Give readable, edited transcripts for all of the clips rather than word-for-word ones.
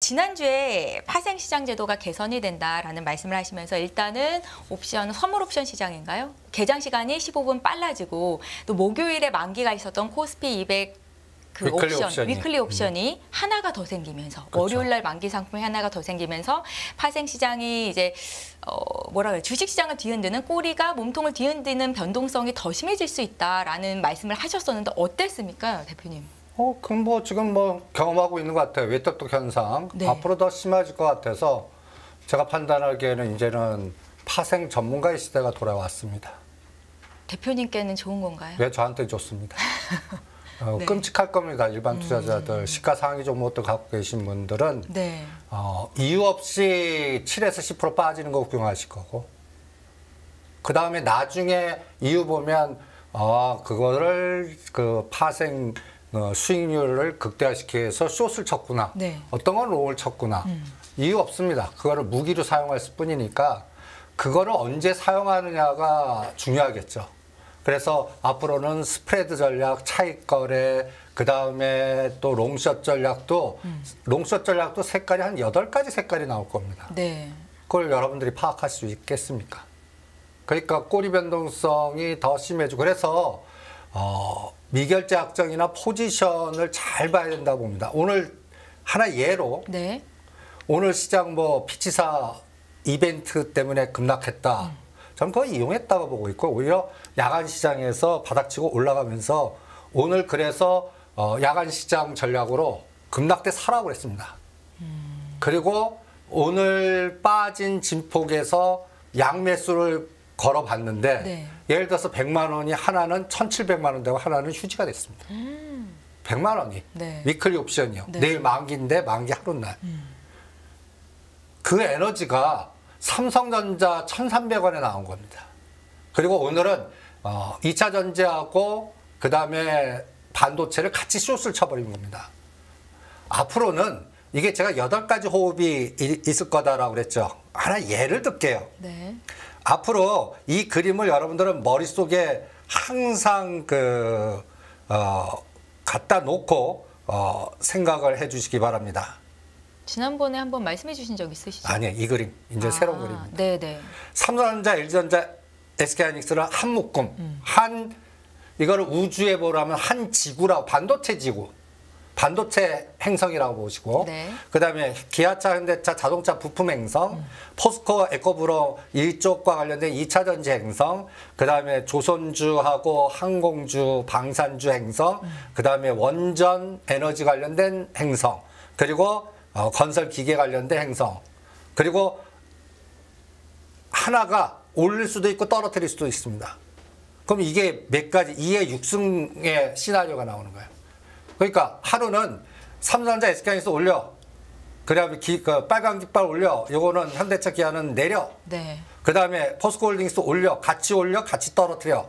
지난주에 파생시장 제도가 개선이 된다라는 말씀을 하시면서 일단은 선물 옵션 시장인가요? 개장 시간이 15분 빨라지고 또 목요일에 만기가 있었던 코스피 200 위클리 옵션이 하나가 더 생기면서 그렇죠. 월요일 날 만기 상품이 하나가 더 생기면서 파생 시장이 이제 주식 시장을 뒤흔드는 꼬리가 몸통을 뒤흔드는 변동성이 더 심해질 수 있다라는 말씀을 하셨었는데 어땠습니까, 대표님? 그럼 지금 경험하고 있는 것 같아요. 외떡도 현상. 네. 앞으로 더 심해질 것 같아서 제가 판단하기에는 이제는 파생 전문가의 시대가 돌아왔습니다. 대표님께는 좋은 건가요? 왜 저한테 좋습니다. 네. 끔찍할 겁니다. 일반 투자자들, 시가상위 종목들 갖고 계신 분들은 네. 이유 없이 7에서 10% 빠지는 거 구경하실 거고, 그 다음에 나중에 이유 보면 그거를 그 파생 수익률을 극대화시키기 위해서 숏을 쳤구나. 네. 어떤 건 롱을 쳤구나. 이유 없습니다. 그거를 무기로 사용할 뿐이니까 그거를 언제 사용하느냐가 중요하겠죠. 그래서 앞으로는 스프레드 전략, 차익 거래, 그 다음에 또 롱숏 전략도 롱숏 전략도 색깔이 한 8가지 색깔이 나올 겁니다. 네. 그걸 여러분들이 파악할 수 있겠습니까? 그러니까 꼬리 변동성이 더 심해지고, 그래서 미결제 확정이나 포지션을 잘 봐야 된다고 봅니다. 오늘 하나 예로, 네. 오늘 시장 피치사 이벤트 때문에 급락했다. 저는 그거 이용했다고 보고 있고, 오히려 야간 시장에서 바닥치고 올라가면서 오늘 그래서 야간 시장 전략으로 급락대 사라고 그랬습니다. 그리고 오늘 빠진 진폭에서 양매수를 걸어봤는데, 네. 예를 들어서 100만 원이 하나는 1,700만 원 되고 하나는 휴지가 됐습니다. 100만 원이. 네. 위클리 옵션이요. 네. 내일 만기인데 만기 하루날. 그 에너지가 삼성전자 1,300원에 나온 겁니다. 그리고 오늘은 2차 전지하고 그 다음에 반도체를 같이 숏을 쳐버린 겁니다. 앞으로는 이게 제가 8가지 호흡이 있을 거다라고 그랬죠. 하나 예를 들게요. 네. 앞으로 이 그림을 여러분들은 머릿속에 항상 갖다 놓고 생각을 해 주시기 바랍니다. 지난번에 한번 말씀해 주신 적 있으시죠? 아니요, 이 그림 이제 새로운 그림입니다. 네네. 삼성전자, LG전자, SK하이닉스를 한 묶음, 이거를 우주에 보라면 한 지구라고, 반도체 지구, 반도체 행성이라고 보시고, 네. 그다음에 기아차, 현대차, 자동차 부품 행성, 포스코, 에코브로 이쪽과 관련된 2차 전지 행성, 그다음에 조선주하고 항공주, 방산주 행성, 그다음에 원전 에너지 관련된 행성, 그리고 건설 기계 관련된 행성, 그리고 하나가 올릴 수도 있고 떨어뜨릴 수도 있습니다. 그럼 이게 몇 가지 2의 6승의 시나리오가 나오는 거예요. 그러니까 하루는 삼성전자, SK하이닉스 올려, 그다음에 빨간 깃발 올려, 요거는 현대차, 기아는 내려, 네. 그 다음에 포스코홀딩스 올려, 같이 떨어뜨려.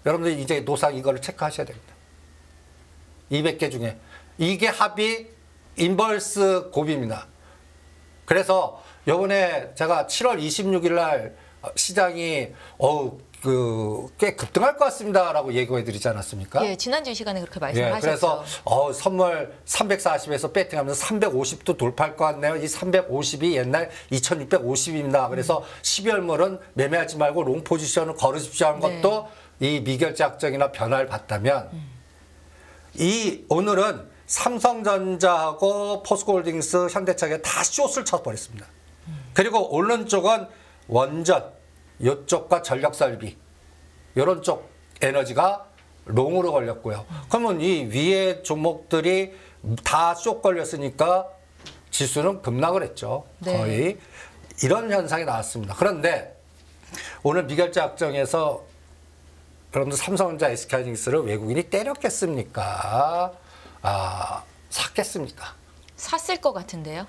여러분들 이제 노상 이거를 체크하셔야 됩니다. 200개 중에 이게 합이 인버스 곱입니다. 그래서 요번에 제가 7월 26일 날 시장이 꽤 급등할 것 같습니다라고 예고해 드리지 않았습니까? 예, 지난주 시간에 그렇게 예, 말씀하셨죠. 그래서 선물 340에서 배팅하면서 350도 돌파할 것 같네요. 이 350이 옛날 2650입니다. 그래서 12월물은 매매하지 말고 롱 포지션을 걸으십시오 하는 것도 이 미결제 확정이나 변화를 봤다면 오늘은 삼성전자하고 포스코홀딩스, 현대차가 다 숏을 쳐버렸습니다. 그리고 오른쪽은 원전, 이쪽과 전력설비, 이런 쪽 에너지가 롱으로 걸렸고요. 그러면 이 위에 종목들이 다 숏 걸렸으니까 지수는 급락을 했죠. 네. 거의. 이런 현상이 나왔습니다. 그런데 오늘 미결제 확정에서 여러분들 삼성전자, SK하이닉스를 외국인이 때렸겠습니까? 샀겠습니까? 샀을 것 같은데요.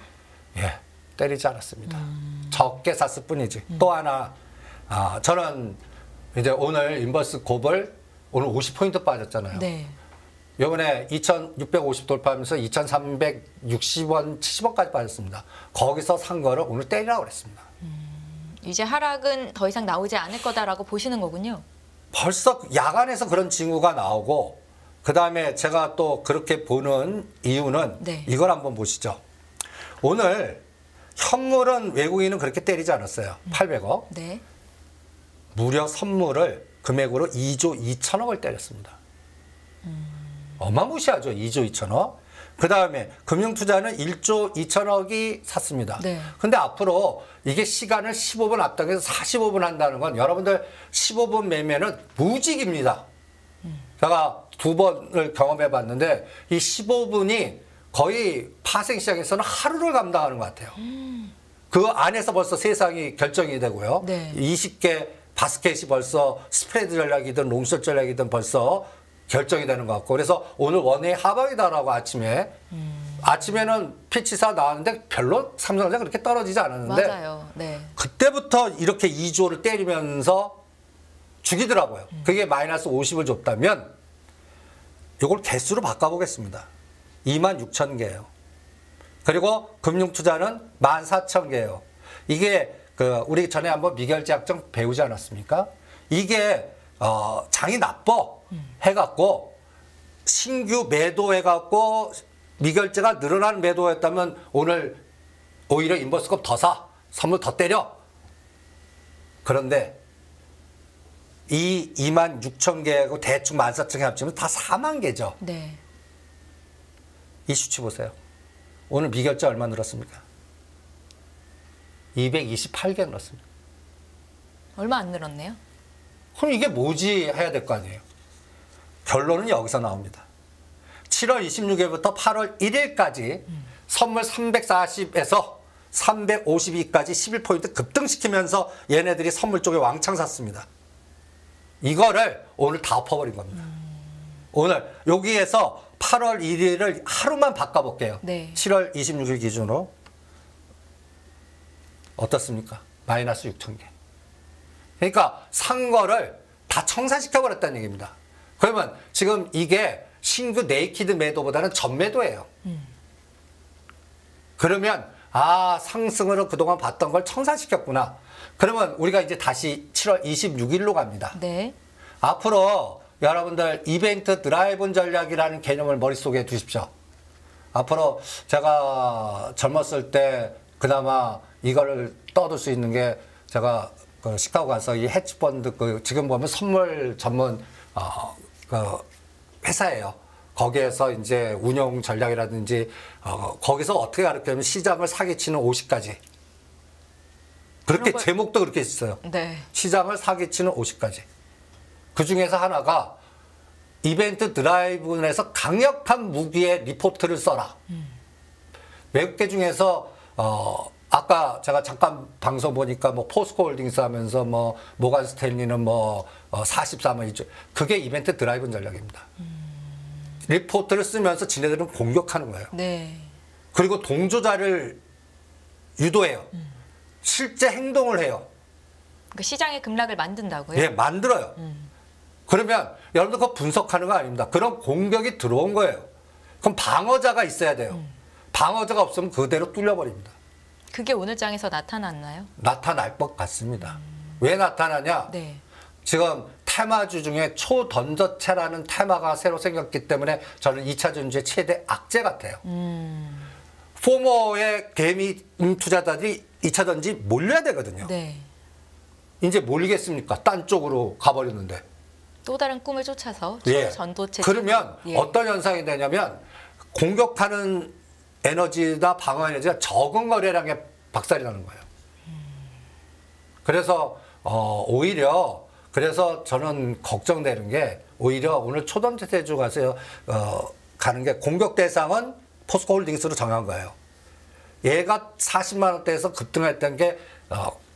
예, 때리지 않았습니다. 적게 샀을 뿐이지. 또 하나, 저는 이제 오늘 인버스 곱을 오늘 50포인트 빠졌잖아요. 네. 이번에 2,650 돌파하면서 2,360원, 70원까지 빠졌습니다. 거기서 산 거를 오늘 때리라고 그랬습니다. 이제 하락은 더 이상 나오지 않을 거다라고 보시는 거군요. 벌써 야간에서 그런 징후가 나오고, 그 다음에 제가 또 그렇게 보는 이유는 네. 이걸 한번 보시죠. 오늘 현물은 외국인은 그렇게 때리지 않았어요. 800억. 네. 무려 선물을 금액으로 2조 2천억을 때렸습니다. 어마무시하죠. 2조 2천억. 그 다음에 금융투자는 1조 2천억이 샀습니다. 네. 근데 앞으로 이게 시간을 15분 앞당겨서 45분 한다는 건 여러분들 15분 매매는 무직입니다. 제가 2번을 경험해 봤는데 이 15분이 거의 파생시장에서는 하루를 감당하는 것 같아요. 그 안에서 벌써 세상이 결정이 되고요. 네. 20개 바스켓이 벌써 스프레드 전략이든 롱숏 전략이든 벌써 결정이 되는 것 같고 그래서 오늘 원의 하방이다라고 아침에는 피치사 나왔는데 별로 삼성전자 그렇게 떨어지지 않았는데 맞아요. 네. 그때부터 이렇게 2조를 때리면서 죽이더라고요. 그게 마이너스 50을 줬다면 이걸 개수로 바꿔보겠습니다. 26,000개예요. 그리고 금융투자는 14,000개예요. 이게 우리 전에 한번 미결제약정 배우지 않았습니까? 이게 장이 나빠 해갖고 신규 매도해갖고 미결제가 늘어나는 매도였다면 오늘 오히려 인버스급 더 사, 선물 더 때려. 그런데 이 26,000개하고 대충 14,000개 합치면 다 4만 개죠. 네. 이 수치 보세요. 오늘 미결제 얼마 늘었습니까? 228개 늘었습니다. 얼마 안 늘었네요. 그럼 이게 뭐지 해야 될 거 아니에요. 결론은 여기서 나옵니다. 7월 26일부터 8월 1일까지 선물 340에서 352까지 11포인트 급등시키면서 얘네들이 선물 쪽에 왕창 샀습니다. 이거를 오늘 다 엎어버린 겁니다. 오늘 여기에서 8월 1일을 하루만 바꿔볼게요. 네. 7월 26일 기준으로 어떻습니까? 마이너스 6,000개. 그러니까 산 거를 다 청산시켜버렸다는 얘기입니다. 그러면 지금 이게 신규 네이키드 매도보다는 전매도예요. 그러면 상승으로 그동안 봤던 걸 청산시켰구나. 그러면 우리가 이제 다시 7월 26일로 갑니다. 네. 앞으로 여러분들 이벤트 드라이브 전략이라는 개념을 머릿속에 두십시오. 앞으로 제가 젊었을 때 그나마 이거를 떠들 수 있는 게 제가 그 시카고 가서 이 헤지펀드 지금 보면 선물 전문 회사예요. 거기에서 이제 운용 전략이라든지 거기서 어떻게 가르치냐면 시장을 사기치는 50가지. 그렇게 제목도 그렇게 있어요. 네. 시장을 사기치는 50가지. 그 중에서 하나가 이벤트 드라이브에서 강력한 무기의 리포트를 써라. 외국계 중에서 아까 제가 잠깐 방송 보니까 뭐 포스코 홀딩스 하면서 뭐 모간 스탠리는 뭐 44만 이죠. 그게 이벤트 드라이브 전략입니다. 리포트를 쓰면서 지네들은 공격하는 거예요. 네. 그리고 동조자를 유도해요. 실제 행동을 해요. 그러니까 시장의 급락을 만든다고요? 예, 만들어요. 그러면 여러분들 그거 분석하는 거 아닙니다. 그런 공격이 들어온 거예요. 그럼 방어자가 있어야 돼요. 방어자가 없으면 그대로 뚫려버립니다. 그게 오늘 장에서 나타났나요? 나타날 것 같습니다. 왜 나타나냐? 네. 지금 테마주 중에 초던저체라는 테마가 새로 생겼기 때문에 저는 2차 전지의 최대 악재 같아요. 포모의 개미 투자자들이 2차 전지 몰려야 되거든요. 네. 이제 몰리겠습니까? 딴 쪽으로 가버렸는데. 또 다른 꿈을 쫓아서 예. 전도체. 그러면 예. 어떤 현상이 되냐면 공격하는 에너지나 방어 에너지가 적은 거래량에 박살이 나는 거예요. 그래서 오히려 그래서 저는 걱정되는 게 오히려 오늘 초던체주 가서 가는 게 공격 대상은 포스코 홀딩스로 정한 거예요. 얘가 40만 원대에서 급등했던 게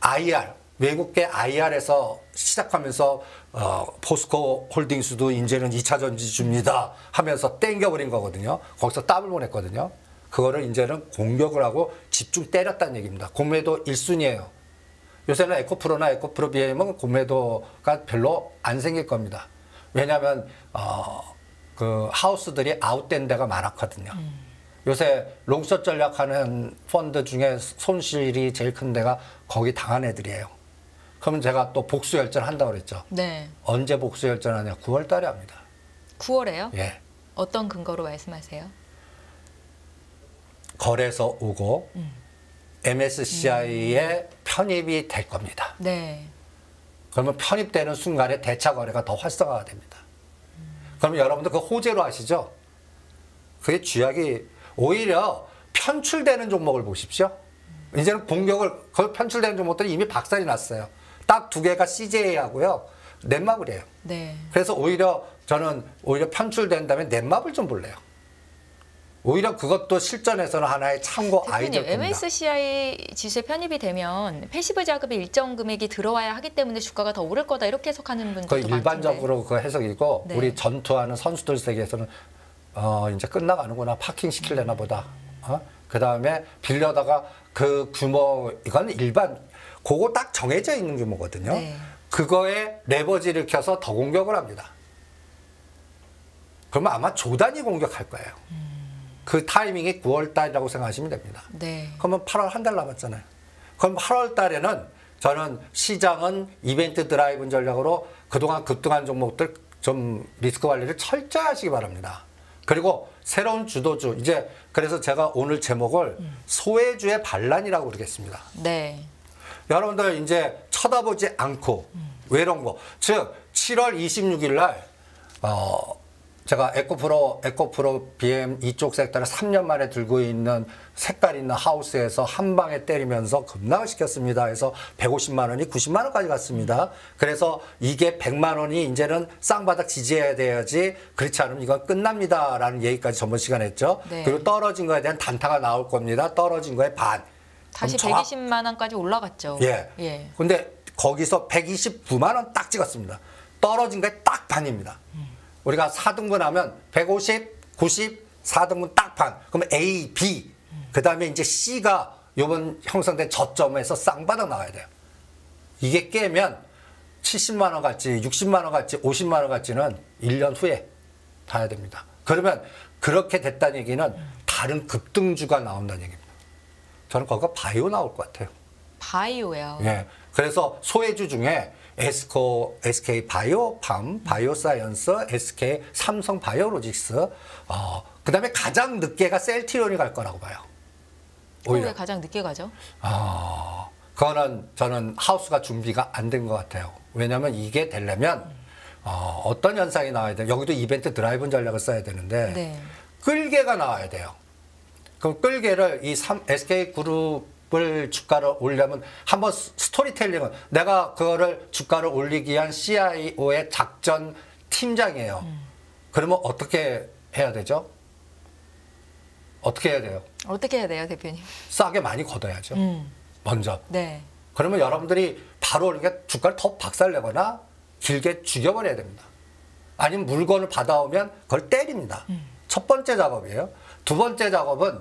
IR 외국계 IR에서 시작하면서 포스코 홀딩스도 이제는 2차 전지주입니다 하면서 땡겨버린 거거든요. 거기서 더블 보냈거든요. 그거를 이제는 공격을 하고 집중 때렸다는 얘기입니다. 공매도 1순위예요. 요새는 에코프로나 에코프로 BM은 공매도가 별로 안 생길 겁니다. 왜냐하면 그 하우스들이 아웃된 데가 많았거든요. 요새 롱숏 전략하는 펀드 중에 손실이 제일 큰 데가 거기 당한 애들이에요. 그러면 제가 또 복수열전 한다고 그랬죠. 네. 언제 복수열전 하냐? 9월 달에 합니다. 9월에요? 예. 어떤 근거로 말씀하세요? 거래소 오고 MSCI에 편입이 될 겁니다. 네. 그러면 편입되는 순간에 대차 거래가 더 활성화가 됩니다. 그러면 여러분들 그 호재로 아시죠? 그게 쥐약이 오히려 편출되는 종목을 보십시오. 이제는 공격을, 그 편출되는 종목들이 이미 박살이 났어요. 딱 두 개가 CJ하고요. 넷마블이에요. 네. 그래서 오히려 저는 오히려 편출된다면 넷마블 좀 볼래요. 오히려 그것도 실전에서는 하나의 참고 아이디어 대표님, 겁니다. MSCI 지수에 편입이 되면 패시브 자금이 일정 금액이 들어와야 하기 때문에 주가가 더 오를 거다 이렇게 해석하는 분들도 그 많던데. 일반적으로 그 해석이고 네. 우리 전투하는 선수들 세계에서는 이제 끝나가는구나, 파킹 시킬래나 보다. 그 다음에 빌려다가 그 규모, 이건 일반 그거 딱 정해져 있는 규모거든요. 네. 그거에 레버지를 켜서 더 공격을 합니다. 그러면 아마 조단위 공격할 거예요. 그 타이밍이 9월 달이라고 생각하시면 됩니다. 네. 그러면 8월 한 달 남았잖아요. 그럼 8월 달에는 저는 시장은 이벤트 드라이브 전략으로 그동안 급등한 종목들 좀 리스크 관리를 철저히 하시기 바랍니다. 그리고 새로운 주도주, 이제 그래서 제가 오늘 제목을 소외주의 반란이라고 부르겠습니다. 네. 여러분들 이제 쳐다보지 않고 외로운 거. 즉 7월 26일 날 제가 에코프로 BM 이쪽 섹터를 3년 만에 들고 있는 색깔 있는 하우스에서 한 방에 때리면서 급락을 시켰습니다. 그래서 150만 원이 90만 원까지 갔습니다. 그래서 이게 100만 원이 이제는 쌍바닥 지지해야 돼야지, 그렇지 않으면 이건 끝납니다라는 얘기까지 전번 시간에 했죠. 네. 그리고 떨어진 거에 대한 단타가 나올 겁니다. 떨어진 거에 반. 다시 그럼 120만 원까지 올라갔죠. 예. 예. 근데 거기서 129만 원 딱 찍었습니다. 떨어진 거에 딱 반입니다. 우리가 4등분 하면 150, 90, 4등분 딱 반. 그러면 A, B. 그 다음에 이제 C가 요번 형성된 저점에서 쌍바닥 나와야 돼요. 이게 깨면 70만 원 같지, 60만 원 같지, 50만 원 같지는 1년 후에 타야 됩니다. 그러면 그렇게 됐다는 얘기는 다른 급등주가 나온다는 얘기입니다. 저는 거기가 바이오 나올 것 같아요. 바이오요? 예. 그래서 소외주 중에 SK 바이오팜, 바이오사이언스, SK 삼성 바이오로직스, 그 다음에 가장 늦게가 셀트리온이 갈 거라고 봐요. 왜 가장 늦게 가죠? 그거는 저는 하우스가 준비가 안 된 것 같아요. 왜냐하면 이게 되려면 어떤 현상이 나와야 돼요. 여기도 이벤트 드라이브 전략을 써야 되는데 네. 끌개가 나와야 돼요. 그럼 끌개를 이 SK그룹을 주가를 올리려면 한번 스토리텔링은, 내가 그거를 주가를 올리기 위한 CIO의 작전 팀장이에요. 그러면 어떻게 해야 되죠? 어떻게 해야 돼요? 어떻게 해야 돼요, 대표님? 싸게 많이 걷어야죠. 먼저. 네. 그러면 여러분들이 바로 이렇게 주가를 더 박살내거나 길게 죽여버려야 됩니다. 아니면 물건을 받아오면 그걸 때립니다. 첫 번째 작업이에요. 두 번째 작업은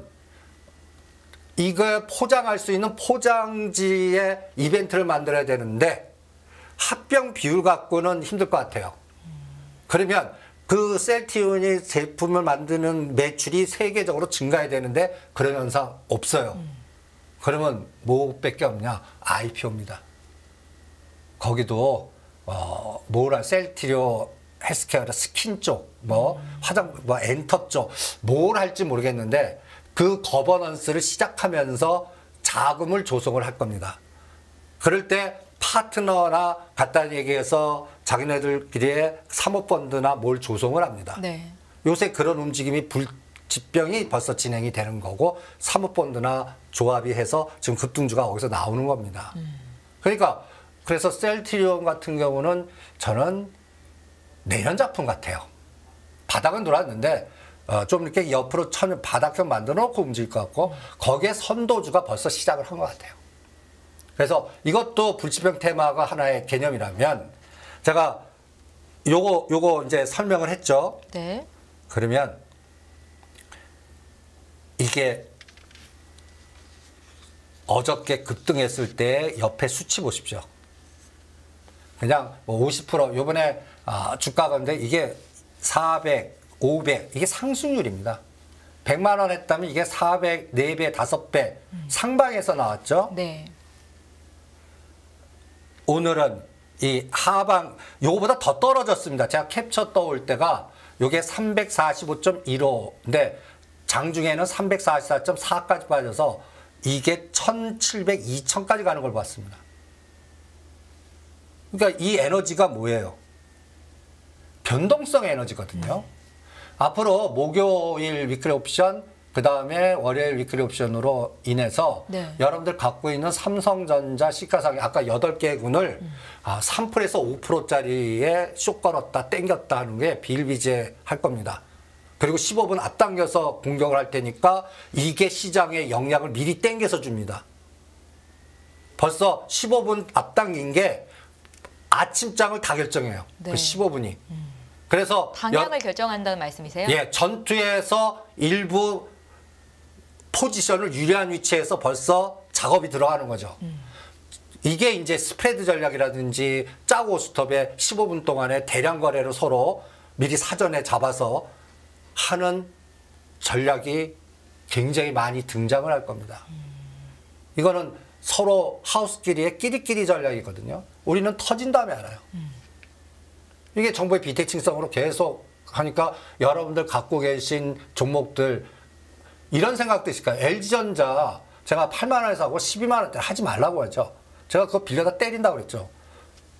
이걸 포장할 수 있는 포장지의 이벤트를 만들어야 되는데 합병 비율 갖고는 힘들 것 같아요. 그러면 그 셀트리온이 제품을 만드는 매출이 세계적으로 증가해야 되는데 그런 현상 없어요. 그러면 뭐밖에 없냐? IPO입니다. 거기도 뭐라 셀트리온 헬스케어 스킨 쪽, 엔터 쪽, 뭘 할지 모르겠는데 그 거버넌스를 시작하면서 자금을 조성을 할 겁니다. 그럴 때 파트너나 간단히 얘기해서 자기네들끼리의 사모펀드나 뭘 조성을 합니다. 네. 요새 그런 움직임이 불집병이 벌써 진행이 되는 거고, 사모펀드나 조합이 해서 지금 급등주가 거기서 나오는 겁니다. 그러니까 그래서 셀트리온 같은 경우는 저는 내년 작품 같아요. 바닥은 돌았는데 좀 이렇게 옆으로 천 바닥형 만들어 놓고 움직일 것 같고, 거기에 선도주가 벌써 시작을 한 것 같아요. 그래서 이것도 불치병 테마가 하나의 개념이라면, 제가 요거 이제 설명을 했죠. 네. 그러면 이게 어저께 급등했을 때 옆에 수치 보십시오. 그냥 뭐 50% 요번에 주가 건데 이게 400, 500 이게 상승률입니다. 100만 원 했다면 이게 400, 4배, 5배 상방에서 나왔죠. 네. 오늘은 이 하방 요거보다 더 떨어졌습니다. 제가 캡처 떠올 때가 요게 345.15인데 장중에는 344.4까지 빠져서 이게 1700, 2000까지 가는 걸 봤습니다. 그러니까 이 에너지가 뭐예요? 변동성 에너지거든요. 앞으로 목요일 위클리 옵션, 그 다음에 월요일 위클리 옵션으로 인해서 네. 여러분들 갖고 있는 삼성전자 시가상이 아까 8개 군을 3%에서 5%짜리에 쇼 걸었다, 땡겼다 하는 게 비일비재할 겁니다. 그리고 15분 앞당겨서 공격을 할 테니까 이게 시장의 영향을 미리 땡겨서 줍니다. 벌써 15분 앞당긴 게 아침장을 다 결정해요. 네. 그 15분이. 그래서 방향을 결정한다는 말씀이세요? 예, 전투에서 일부 포지션을 유리한 위치에서 벌써 작업이 들어가는 거죠. 이게 이제 스프레드 전략이라든지 짜고 스톱에 15분 동안에 대량 거래로 서로 미리 사전에 잡아서 하는 전략이 굉장히 많이 등장을 할 겁니다. 이거는 서로 하우스끼리의 끼리끼리 전략이거든요. 우리는 터진 다음에 알아요. 이게 정부의 비대칭성으로 계속 하니까 여러분들 갖고 계신 종목들 이런 생각도 있을 거예요. LG전자 제가 8만 원에 사고 12만 원대 하지 말라고 하죠. 제가 그거 빌려다 때린다고 그랬죠.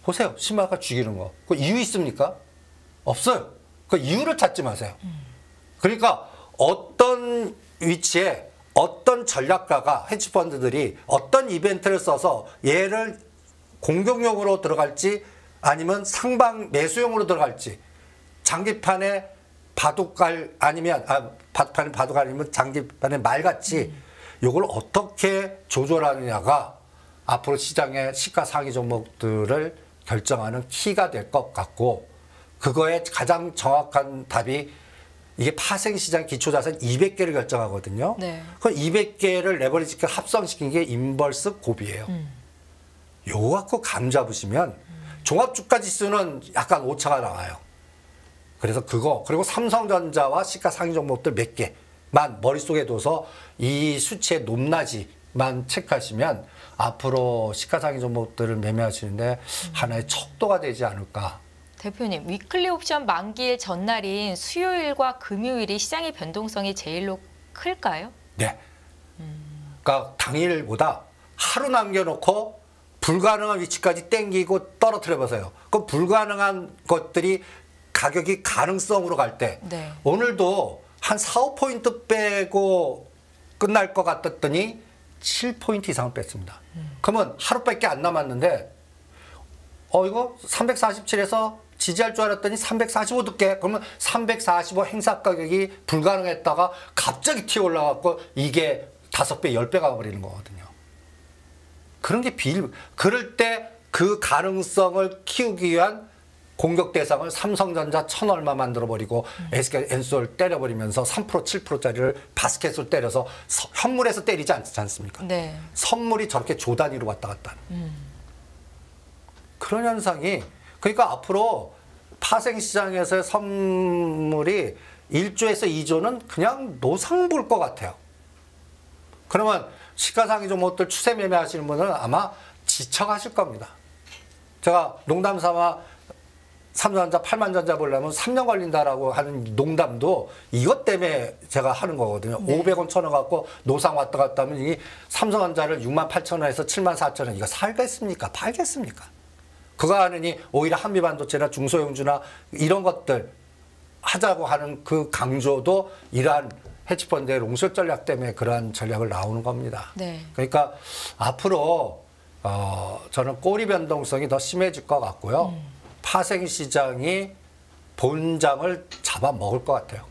보세요. 10만 원까지 죽이는 거. 그 이유 있습니까? 없어요. 그 이유를 찾지 마세요. 그러니까 어떤 위치에 어떤 전략가가 헤지펀드들이 어떤 이벤트를 써서 얘를 공격용으로 들어갈지 아니면 상방 매수용으로 들어갈지 장기판에 바둑갈 아니면 바둑판에 바둑 아니면 장기판에 말같이 이걸 어떻게 조절하느냐가 앞으로 시장의 시가상위 종목들을 결정하는 키가 될 것 같고 그거에 가장 정확한 답이 이게 파생시장 기초자산 200개를 결정하거든요. 네. 그 200개를 레버리지가 합성시킨 게 인벌스 고비예요. 요거 갖고 감 잡으시면 종합주가지수는 약간 오차가 나와요. 그래서 그거 그리고 삼성전자와 시가상위 종목들 몇 개만 머릿속에 둬서 이 수치의 높낮이만 체크하시면 앞으로 시가상위 종목들을 매매하시는데 하나의 척도가 되지 않을까. 대표님, 위클리 옵션 만기일 전날인 수요일과 금요일이 시장의 변동성이 제일로 클까요? 네. 그러니까 당일보다 하루 남겨놓고 불가능한 위치까지 땡기고 떨어뜨려 보세요. 그 불가능한 것들이 가격이 가능성으로 갈 때 네. 오늘도 한 4, 5포인트 빼고 끝날 것 같았더니 7포인트 이상을 뺐습니다. 그러면 하루밖에 안 남았는데 이거 347에서 지지할 줄 알았더니 345 듣게 그러면 345 행사 가격이 불가능했다가 갑자기 튀어 올라갔고 이게 5배, 10배가 가버리는 거거든요. 그런 게 그럴 때 그 가능성을 키우기 위한 공격 대상을 삼성전자 1000 얼마 만들어버리고 SK엔솔 때려버리면서 3%, 7%짜리를 바스켓으로 때려서 현물에서 때리지 않지 않습니까? 네. 선물이 저렇게 조 단위로 왔다 갔다 하는. 그런 현상이 그러니까 앞으로 파생시장에서의 선물이 1조에서 2조는 그냥 노상 볼 것 같아요. 그러면 시가상위 종목들 추세 매매하시는 분은 아마 지쳐가실 겁니다. 제가 농담 삼아 삼성전자 8만 전자 보려면 3년 걸린다라고 하는 농담도 이것 때문에 제가 하는 거거든요. 네. 500원 1000원 갖고 노상 왔다 갔다 하면 이 삼성전자를 6만 8천 원에서 7만 4천 원 이거 살겠습니까? 팔겠습니까? 그거 하느니 오히려 한미반도체나 중소형주나 이런 것들 하자고 하는 그 강조도 이러한 헤지펀드의 롱숏 전략 때문에 그러한 전략을 나오는 겁니다. 네. 그러니까 앞으로 저는 꼬리 변동성이 더 심해질 것 같고요. 파생 시장이 본장을 잡아먹을 것 같아요.